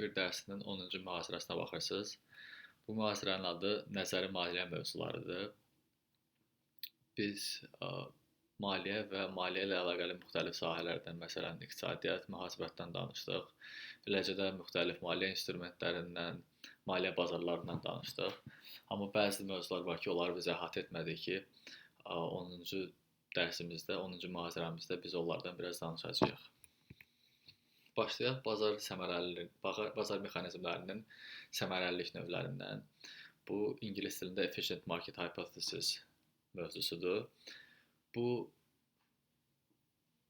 Bir dərsinin 10-cu mühazirəsinə baxırsınız. Bu mühazirənin adı nəzəri maliyyə mövzularıdır. Biz maliyyə və maliyyə ilə əlaqəli müxtəlif sahələrdən, məsələn, iqtisadiyyat, mühasibətdən danışdıq. Eləcə də müxtəlif maliyyə instrumentlərindən, maliyyə bazarlarından danışdıq. Amma bəzi mövzular var ki, onları biz əhatə etmədik ki, 10-cu dərsimizdə, 10-cu mühazirəmizdə biz onlardan biraz danışacağıq. Başlayaq bazar mexanizmlərinin səmərəlilik növlərindən. Bu, ingilis dilində efficient market hypothesis mövzusudur. Bu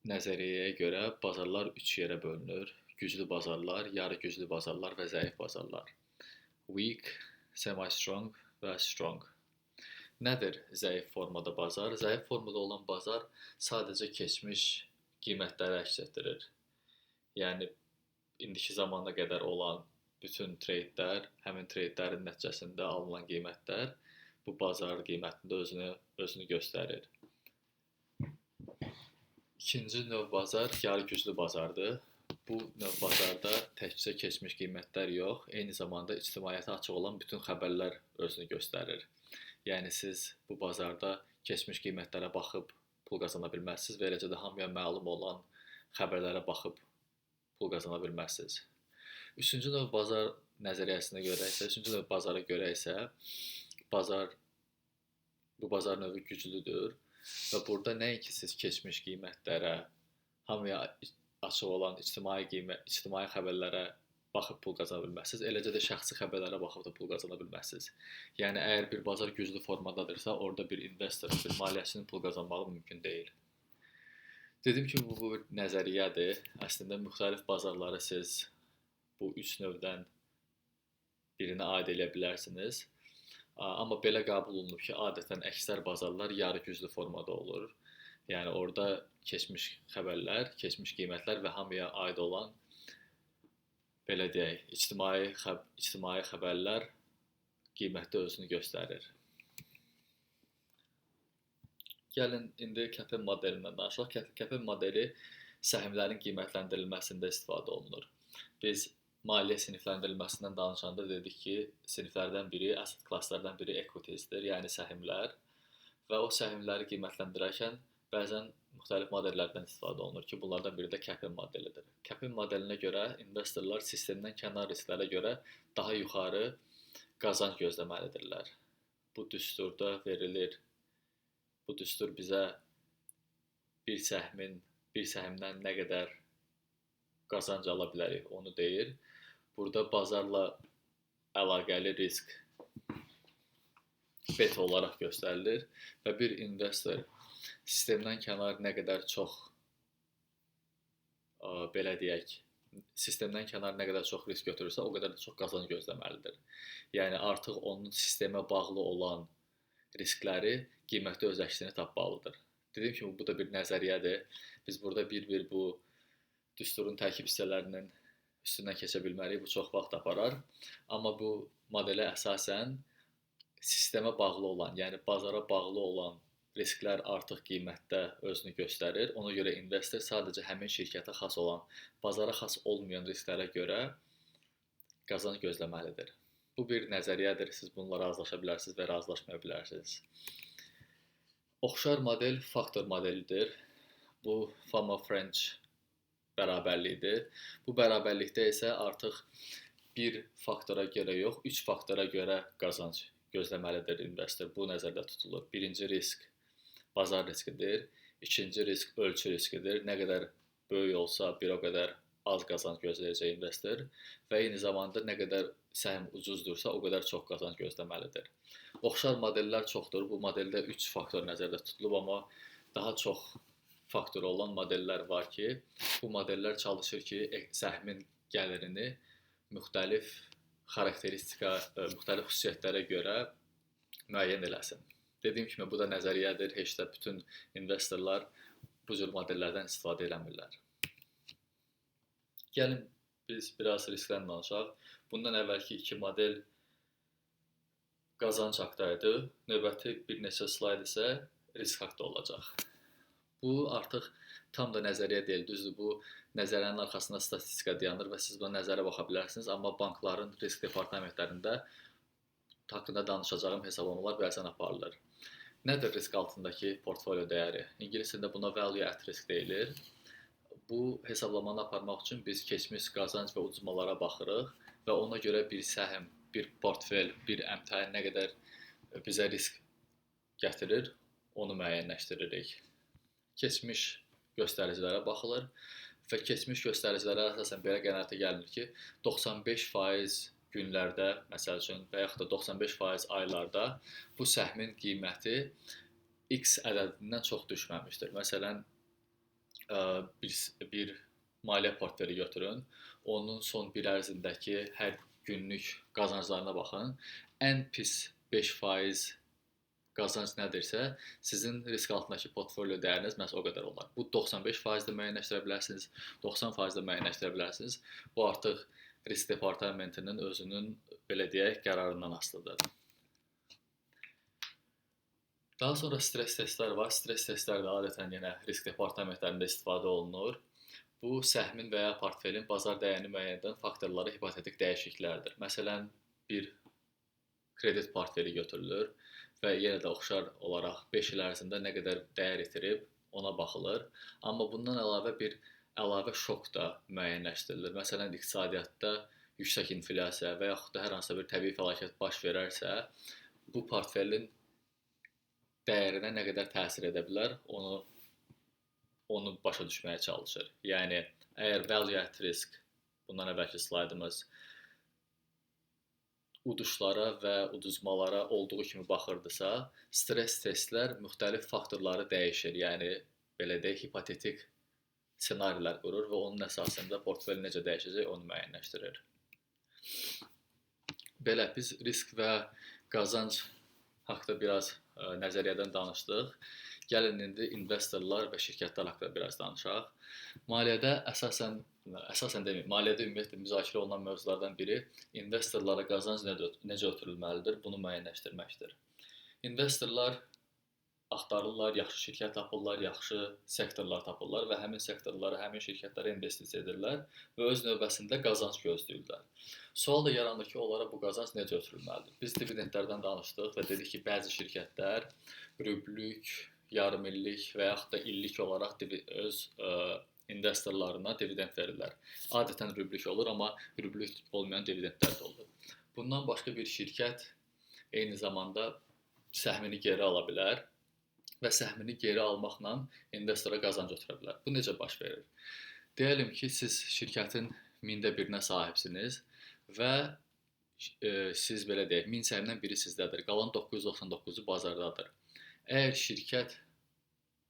nəzəriyyəyə görə bazarlar 3 yerə bölünür. Güclü bazarlar, yarı güclü bazarlar və zəif bazarlar. Weak, semi-strong və strong. Nədir zəif formada bazar? Zəif formada olan bazar sadəcə keçmiş qiymətləri əks etdirir. Yəni, indiki zamana qədər olan bütün treytlər, həmin treytlərin nəticəsində alınan qiymətlər bu bazar qiymətində özünü göstərir. İkinci növ bazar yarı güclü bazardır. Bu növ bazarda təkcə keçmiş qiymətlər yox, eyni zamanda ictimaiyyətə açıq olan bütün xəbərlər özünü göstərir. Yəni, siz bu bazarda keçmiş qiymətlərə baxıb pul qazana bilməzsiniz və eləcə də hamıya məlum olan xəbərlərə baxıb pul qazana bilməzsiniz. Üçüncü növ bazar nəzəriyyəsinə görə isə, üçüncü növ bazara görə isə bu bazar növü güclüdür və burada nəinki siz keçmiş qiymətlərə, hamıya açıq olan ictimai xəbərlərə baxıb pul qazana bilməzsiniz, eləcə də şəxsi xəbərlərə baxıb da pul qazana bilməzsiniz. Yəni, əgər bir bazar güclü formadadırsa, orada bir investorun, bir maliyyəçinin pul qazanmağı mümkün deyil. Dedim ki, bu bir nəzəriyyədir. Əslində, müxtəlif bazarları siz bu üç növdən birini aid edə bilərsiniz. Amma belə qəbul olunub ki, adətən əksər bazarlar yarı güclü formada olur. Yəni, orada keçmiş xəbərlər, keçmiş qiymətlər və hamıya aid olan, belə deyək, ictimai xəbərlər qiymətdə özünü göstərir. Gəlin, indi KPM modelindən danışaq. KPM modeli səhmlərin qiymətləndirilməsində istifadə olunur. Biz maliyyə sinifləndirilməsindən danışanda dedik ki, siniflərdən biri, asset klasslardan biri equitiesdir, yəni səhmlər. Və o səhmləri qiymətləndirərkən bəzən müxtəlif modellərdən istifadə olunur ki, bunlardan biri də KPM modelidir. KPM modelinə görə investorlar sistemdən kənar risklərə görə daha yuxarı qazanc gözləməlidirlər. Bu düsturda verilir. Bu düstur bizə bir səhmdən nə qədər qazanc ala bilərik, onu deyir. Burada bazarla əlaqəli risk beta olaraq göstərilir və bir investor sistemdən kənar nə qədər çox, belə deyək, sistemdən kənar nə qədər çox risk götürürsə, o qədər çox qazanc gözləməlidir. Yəni, artıq onun sistemə bağlı olan riskləri qiymətdə öz əksini tapmalıdır. Dediyim kimi, bu da bir nəzəriyyədir. Biz burada bir-bir bu düsturun tərkib hissələrinin üstündən keçə bilmərik, bu çox vaxt aparar. Amma bu modelə əsasən sistemə bağlı olan, yəni bazara bağlı olan risklər artıq qiymətdə özünü göstərir. Ona görə investor sadəcə həmin şirkətə xas olan, bazara xas olmayan risklərə görə qazanc gözləməlidir. Bu bir nəzəriyyədir, siz bununla razılaşa bilərsiniz və razılaşmaya bilərsiniz. Oxşar model faktor modelidir. Bu Fama-French bərabərliyidir. Bu bərabərlikdə isə artıq bir faktora görə yox, 3 faktora görə qazanc gözləməlidir investor. Bu nəzərdə tutulur. Birinci risk bazar riskidir. İkinci risk ölçü riskidir. Nə qədər böyük olsa, bir o qədər az qazanc gözləyəcək investor və eyni zamanda nə qədər səhm ucuzdursa, o qədər çox qazanc gözləməlidir. Oxşar modellər çoxdur. Bu modeldə 3 faktor nəzərdə tutulub, amma daha çox faktor olan modellər var ki, bu modellər çalışır ki, səhmin gəlirini müxtəlif müxtəlif xüsusiyyətlərə görə müəyyən eləsin. Dediyim kimi, bu da nəzəriyyədir. Heç də bütün investorlar bu cür modellərdən istifadə eləmirlər. Gəlin, biz biraz riskdən danışaq. Bundan əvvəlki 2 model qazanc haqda idi. Növbəti bir neçə slayd isə risk haqda olacaq. Bu artıq tam da nəzəriyyə deyil, düzdür. Bu nəzəriyyənin arxasında statistika dayanır və siz buna nəzərə baxa bilərsiniz, amma bankların risk departamentlərində haqqında danışacağım hesablamalar bəzən aparılır. Nədir risk altındakı portfolio dəyəri? İngilis dilində buna value at risk deyilir. Bu hesablamanı aparmaq üçün biz keçmiş qazanc və uduzmalara baxırıq və ona görə bir səhm, bir portfel, bir əmtəyin nə qədər bizə risk gətirir, onu müəyyənləşdiririk. Keçmiş göstəricilərə baxılır və keçmiş göstəricilərə əsasən belə qənaətə gəlinir ki, 95% günlərdə, məsəl üçün, və yaxud da 95% aylarda bu səhmin qiyməti X ədədindən çox düşməmişdir. Məsələn, bir maliyyə portfeli götürün, onun son bir ərzindəki hər günlük qazanclarına baxın. Ən pis 5% qazanc nədirsə, sizin risk altındakı portfolio dəyəriniz məhz o qədər olar. Bu 95% də müəyyənləşdirə bilərsiniz, 90% də müəyyənləşdirə bilərsiniz. Bu artıq risk departamentinin özünün, belə deyək, qərarından asılıdır. Daha sonra stres testlər var. Stres testlər də adətən yenə risk departamentlərində istifadə olunur. Bu, səhmin və ya portfelin bazar dəyərini müəyyən edən faktorları hipotetik dəyişikliklərdir. Məsələn, bir kredit portfeli götürülür və yenə də oxşar olaraq 5 il ərzində nə qədər dəyər itirib, ona baxılır. Amma bundan əlavə bir əlavə şok da müəyyənləşdirilir. Məsələn, iqtisadiyyatda yüksək inflyasiya və yaxud da hər hansısa bir təbii fəlakət baş verərsə, bu portfelin dəyərinə nə qədər təsir edə bilər, onu başa düşməyə çalışır. Yəni, əgər value at risk, bundan əvvəlki slaydımız, uduşlara və uduzmalara olduğu kimi baxırdısa, stres testlər müxtəlif faktorları dəyişir. Yəni, belə deyək, hipotetik ssenarilər qurur və onun əsasında portfel necə dəyişəcək, onu müəyyənləşdirir. Belə, biz risk və qazanc haqda biraz nəzəriyyədən danışdıq. Gəlin indi investorlar və şirkətlər haqda biraz danışaq. Maliyyədə əsasən deməyim, maliyyədə ümumiyyətlə müzakirə olunan mövzulardan biri investorlara qazanc necə ötürülməlidir, bunu müəyyənləşdirməkdir. İnvestorlar axtarırlar, yaxşı şirkət tapırlar, yaxşı sektorlar tapırlar və həmin sektorlara, həmin şirkətlərə investisiya edirlər və öz növbəsində qazanc gözləyirlər. Sual da yaranır ki, onlara bu qazanc necə ötürülməlidir? Biz dividendlərdən danışdıq və dedik ki, bəzi şirkətlər rüblük, yarım illik və yaxud da illik olaraq öz investorlarına dividend verirlər. Adətən rüblük olur, amma rüblük olmayan dividendlər də olur. Bundan başqa bir şirkət eyni zamanda səhmini geri ala bilər və səhmini geri almaqla investora qazanc ötürə bilər. Bu necə baş verir? Deyəlim ki, siz şirkətin 1/1000-nə sahibsiniz və siz belə deyək, 1000 səhmdən biri sizdədir, qalan 999-u bazardadır. Əgər şirkət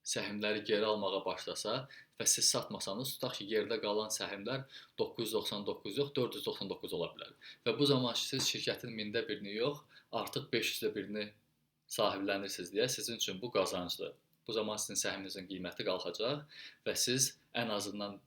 səhmləri geri almağa başlasa və siz satmasanız, tutaq ki, yerdə qalan səhmlər 999 yox, 499 ola bilər. Və bu zaman siz şirkətin 1000-1-ni yox, artıq 500-1-ni sahiblənirsiniz deyə sizin üçün bu qazancdır. Bu zaman sizin səhminizin qiyməti qalxacaq və siz ən azından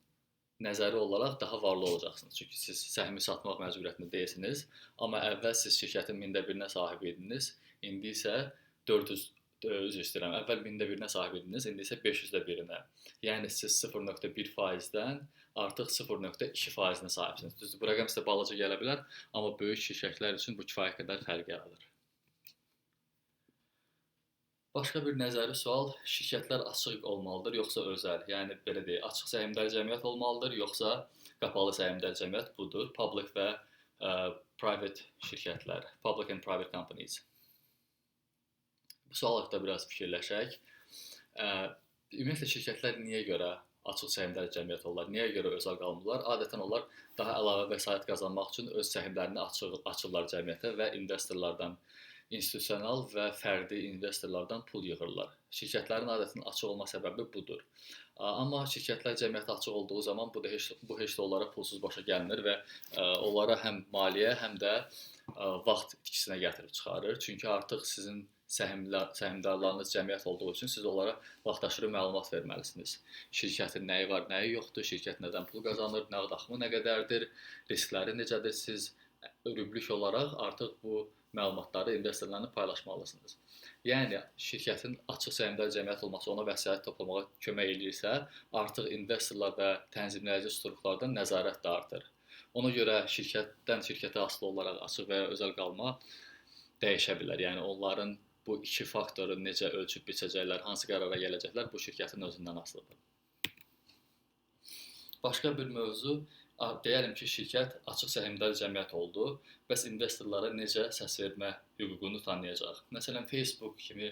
nəzəri olaraq daha varlı olacaqsınız. Çünki siz səhmi satmaq məcburiyyətində deyilsiniz, amma əvvəl siz şirkətin 1000-1-nə sahib idiniz, indi isə 400 üzr istəyirəm, əvvəl 1000-1-nə sahib idiniz, indi isə 500-1-nə. Yəni siz 0.1%-dən artıq 0.2%-nə sahibsiniz. Düzdür, bu rəqəm sizə balaca gələ bilər, amma böyük şirkətlər üçün bu kifayət qədər fərq yaradır. Başqa bir nəzəri sual, şirkətlər açıq olmalıdır, yoxsa özəl? Yəni, belə deyək, açıq səhmdar cəmiyyət olmalıdır, yoxsa qapalı səhmdar cəmiyyət budur. Public və private şirkətlər, public and private companies. Bu sual haqqında biraz fikirləşək. Ümumiyyətlə, şirkətlər niyə görə açıq səhmdar cəmiyyət olurlar? Niyə görə özəl qalmırlar? Adətən onlar daha əlavə vəsait qazanmaq üçün öz səhmlərini açırlar cəmiyyətə və investorlardan, institusional və fərdi investorlardan pul yığırlar. Şirkətlərin adətən açıq olma səbəbi budur. Amma şirkətlər cəmiyyətə açıq olduğu zaman bu heç də onlara pulsuz başa gəlmir və onlara həm maliyyə, həm də vaxt itkisinə gətirib çıxarır. Çünki artıq sizin səhmdarlarınız cəmiyyət olduğu üçün siz onlara vaxtaşırı məlumat verməlisiniz. Şirkətin nəyi var, nəyi yoxdur, şirkət nədən pul qazanır, nağd axımı nə qədərdir, riskləri necədir, siz rüblük olaraq artıq bu məlumatları investorlarla paylaşmalısınız. Yəni şirkətin açıq səhmdar cəmiyyət olması ona vəsait toplamağa kömək eləyirsə, artıq investorlar və tənzimləyici strukturlardan nəzarət də artır. Ona görə şirkətdən şirkətə asılı olaraq açıq və ya özəl qalma dəyişə bilər. Yəni onların bu iki faktoru necə ölçüb biçəcəklər, hansı qərara gələcəklər, bu şirkətin özündən asılıdır. Başqa bir mövzu, deyəlim ki, şirkət açıq səhmdar cəmiyyət oldu, bəs investorlara necə səs vermə hüququnu tanıyacaq? Məsələn, Facebook kimi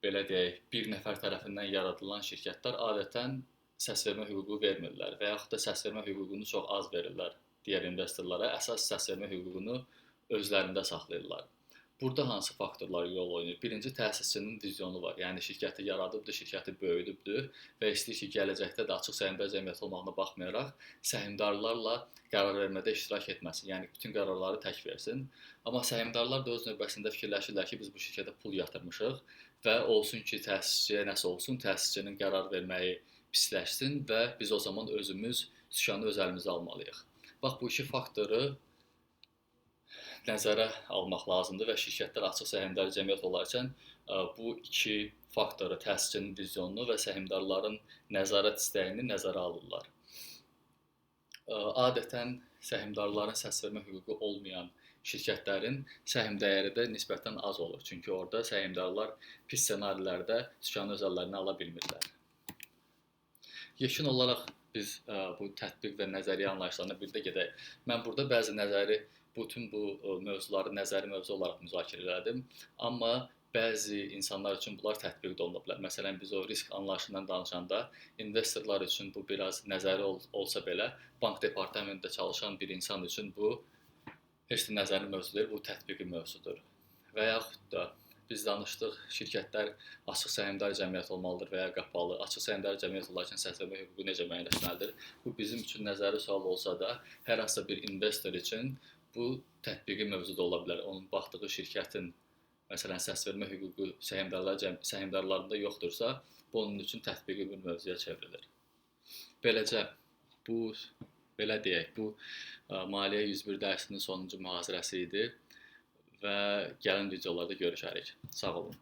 belə deyək, bir nəfər tərəfindən yaradılan şirkətlər adətən səs vermə hüququ vermirlər və yaxud da səs vermə hüququnu çox az verirlər digər investorlara. Əsas səs vermə hüququnu özlərində saxlayırlar. Burada hansı faktorlar yol oynayır? Birinci, təsisçinin vizyonu var. Yəni şirkəti yaradıbdır, şirkəti böyüdübdür və istəyir ki, gələcəkdə də açıq səhmdar cəmiyyət olmağına baxmayaraq səhmdarlarla qərar vermədə iştirak etməsin. Yəni bütün qərarları tək versin. Amma səhmdarlar da öz növbəsində fikirləşirlər ki, biz bu şirkətə pul yatırmışıq və olsun ki, təsisçiyə nəsə olsun, təsisçinin qərar verməyi pisləşsin və biz o zaman özümüz sükanı öz əlimizə almalıyıq. Bax, bu iki faktoru nəzərə almaq lazımdır və şirkətlər açıq səhmdar cəmiyyət olarkən bu iki faktoru, təsisçinin vizyonunu və səhmdarların nəzarət istəyini nəzərə alırlar. Adətən səhmdarların səs vermə hüququ olmayan şirkətlərin səhm dəyəri də nisbətən az olur. Çünki orada səhmdarlar pis ssenarilərdə sükanı öz əllərinə ala bilmirlər. Yekun olaraq biz bu tətbiq və nəzəriyyə anlayışlarına bir də gedək. Mən burada bəzi bütün bu mövzuları nəzəri mövzu olaraq müzakirə elədim. Amma bəzi insanlar üçün bunlar tətbiq də oluna bilər. Məsələn, biz o risk anlayışından danışanda investorlar üçün bu biraz nəzəri olsa belə, bank departamentində çalışan bir insan üçün bu heç də nəzəri mövzu deyil, bu tətbiqi mövzudur. Və yaxud da biz danışdıq, şirkətlər açıq səhmdar cəmiyyət olmalıdır və ya qapalı. Açıq səhmdar cəmiyyət olarkən səs vermə hüququ necə müəyyənləşməlidir? Bu bizim üçün nəzəri sual olsa da, hər hansı bir investor üçün bu tətbiqi mövzu da ola bilər. Onun baxdığı şirkətin, məsələn, səs vermə hüququ səhmdarlarında yoxdursa, bu onun üçün tətbiqi bir mövzuya çevrilir. Beləcə, belə deyək, bu Maliyyə 101 dərsinin sonuncu mühazirəsi idi və gələn videolarda görüşərik. Sağ olun.